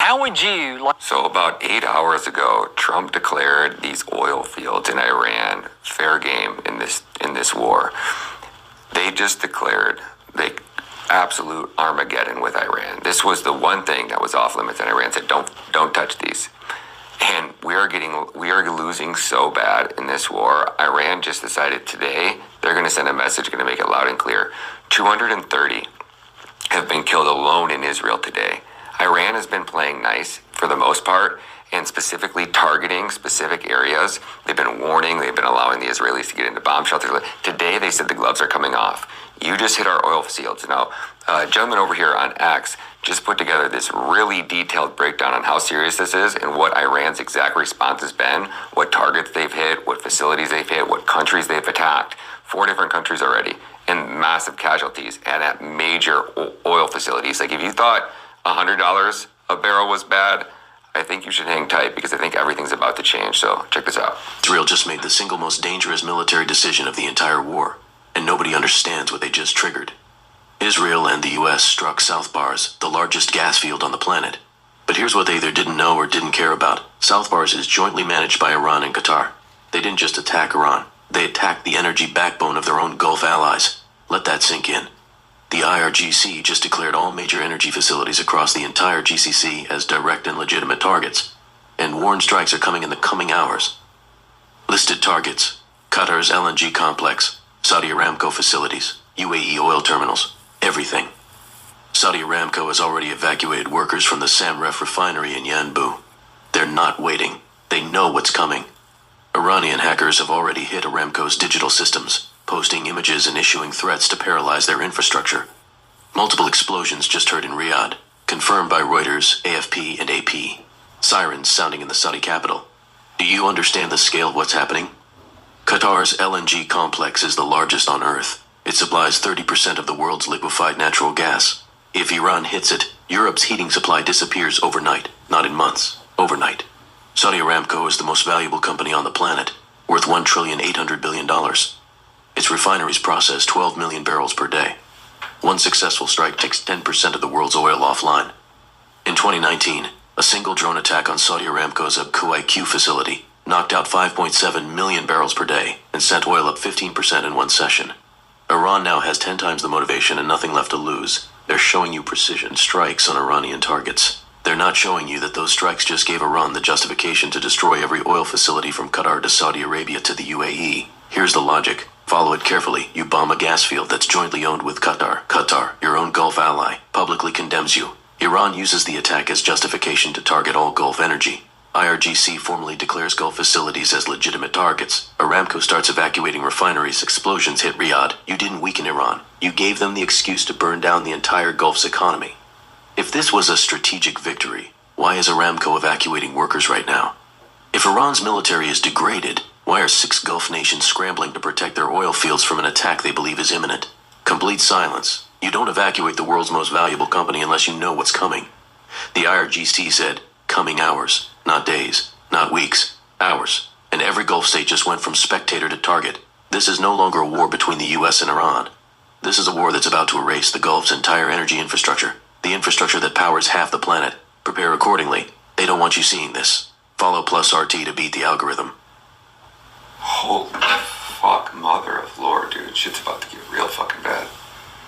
How would you like... So about 8 hours ago, Trump declared these oil fields in Iran fair game in this war. They just declared absolute Armageddon with Iran. This was the one thing that was off limits, and Iran said, don't touch these. And we are losing so bad in this war. Iran just decided today they're going to send a message, going to make it loud and clear. 230 have been killed alone in Israel today. Iran has been playing nice for the most part, and specifically targeting specific areas. They've been warning, they've been allowing the Israelis to get into bomb shelters. Today they said the gloves are coming off. You just hit our oil fields. Now, a gentleman over here on X just put together this really detailed breakdown on how serious this is and what Iran's exact response has been, what targets they've hit, what facilities they've hit, what countries they've attacked. 4 different countries already, and massive casualties, and at major oil facilities. Like, if you thought $100 a barrel was bad, I think you should hang tight, because I think everything's about to change. So check this out. Israel just made the single most dangerous military decision of the entire war, and nobody understands what they just triggered. Israel and the US struck South Bars, the largest gas field on the planet. But here's what they either didn't know or didn't care about. South Bars is jointly managed by Iran and Qatar. They didn't just attack Iran. They attacked the energy backbone of their own Gulf allies. Let that sink in. The IRGC just declared all major energy facilities across the entire GCC as direct and legitimate targets, and warned strikes are coming in the coming hours. Listed targets: Qatar's LNG complex, Saudi Aramco facilities, UAE oil terminals, everything. Saudi Aramco has already evacuated workers from the Samref refinery in Yanbu. They're not waiting. They know what's coming. Iranian hackers have already hit Aramco's digital systems, posting images and issuing threats to paralyze their infrastructure. Multiple explosions just heard in Riyadh, confirmed by Reuters, AFP, and AP. Sirens sounding in the Saudi capital. Do you understand the scale of what's happening? Qatar's LNG complex is the largest on Earth. It supplies 30% of the world's liquefied natural gas. If Iran hits it, Europe's heating supply disappears overnight, not in months, overnight. Saudi Aramco is the most valuable company on the planet, worth $1.8 trillion. Its refineries process 12 million barrels per day. One successful strike takes 10% of the world's oil offline. In 2019, a single drone attack on Saudi Aramco's Abu Qais facility knocked out 5.7 million barrels per day and sent oil up 15% in one session. Iran now has 10 times the motivation and nothing left to lose. They're showing you precision strikes on Iranian targets. They're not showing you that those strikes just gave Iran the justification to destroy every oil facility from Qatar to Saudi Arabia to the UAE. Here's the logic. Follow it carefully. You bomb a gas field that's jointly owned with Qatar. Qatar, your own Gulf ally, publicly condemns you. Iran uses the attack as justification to target all Gulf energy. IRGC formally declares Gulf facilities as legitimate targets. Aramco starts evacuating refineries. Explosions hit Riyadh. You didn't weaken Iran. You gave them the excuse to burn down the entire Gulf's economy. If this was a strategic victory, why is Aramco evacuating workers right now? If Iran's military is degraded, why are 6 Gulf nations scrambling to protect their oil fields from an attack they believe is imminent? Complete silence. You don't evacuate the world's most valuable company unless you know what's coming. The IRGC said, coming hours, not days, not weeks, hours. And every Gulf state just went from spectator to target. This is no longer a war between the US and Iran. This is a war that's about to erase the Gulf's entire energy infrastructure. The infrastructure that powers half the planet. Prepare accordingly. They don't want you seeing this. Follow plus RT to beat the algorithm. Holy fuck, mother of Lord, dude. Shit's about to get real fucking bad.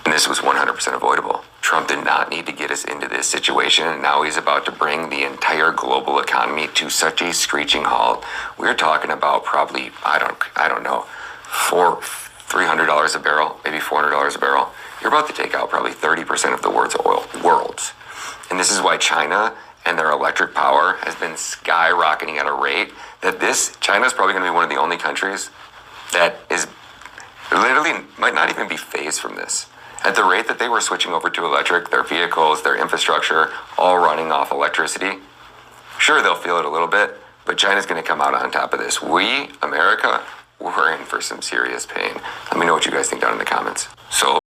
And this was 100% avoidable. Trump did not need to get us into this situation, and now he's about to bring the entire global economy to such a screeching halt. We're talking about probably, I don't know, $300 a barrel, maybe $400 a barrel. You're about to take out probably 30% of the world's oil. And this is why China and their electric power has been skyrocketing at a rate that China's probably going to be one of the only countries that is literally might not even be phased from this. At the rate that they were switching over to electric, their vehicles, their infrastructure, all running off electricity, sure, they'll feel it a little bit, but China's going to come out on top of this. We, America, we're in for some serious pain. Let me know what you guys think down in the comments. So